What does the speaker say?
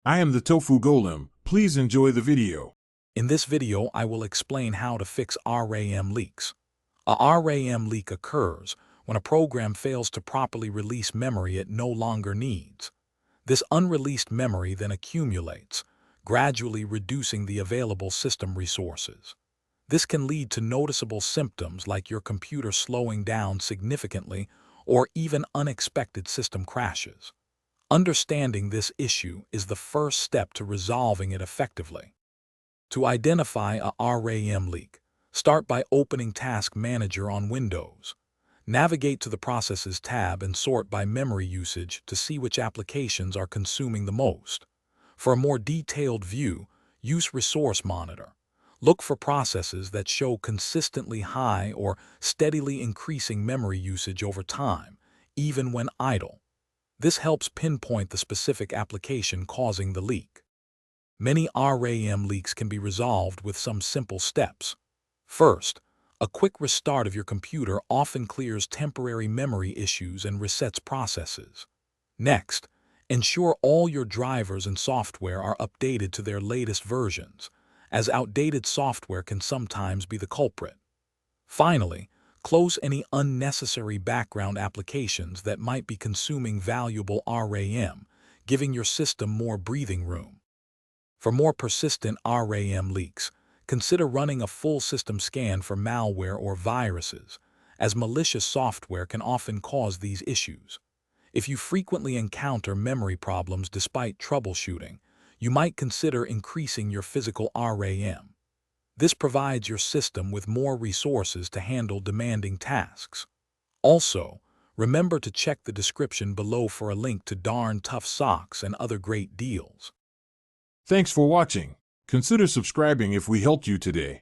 I am the Tofu Golem. Please enjoy the video. In this video, I will explain how to fix RAM leaks. A RAM leak occurs when a program fails to properly release memory it no longer needs. This unreleased memory then accumulates, gradually reducing the available system resources. This can lead to noticeable symptoms like your computer slowing down significantly or even unexpected system crashes. Understanding this issue is the first step to resolving it effectively. To identify a RAM leak, start by opening Task Manager on Windows. Navigate to the Processes tab and sort by memory usage to see which applications are consuming the most. For a more detailed view, use Resource Monitor. Look for processes that show consistently high or steadily increasing memory usage over time, even when idle. This helps pinpoint the specific application causing the leak. Many RAM leaks can be resolved with some simple steps. First, a quick restart of your computer often clears temporary memory issues and resets processes. Next, ensure all your drivers and software are updated to their latest versions, as outdated software can sometimes be the culprit. Finally, close any unnecessary background applications that might be consuming valuable RAM, giving your system more breathing room. For more persistent RAM leaks, consider running a full system scan for malware or viruses, as malicious software can often cause these issues. If you frequently encounter memory problems despite troubleshooting, you might consider increasing your physical RAM. This provides your system with more resources to handle demanding tasks. Also, remember to check the description below for a link to Darn Tough Socks and other great deals. Thanks for watching. Consider subscribing if we helped you today.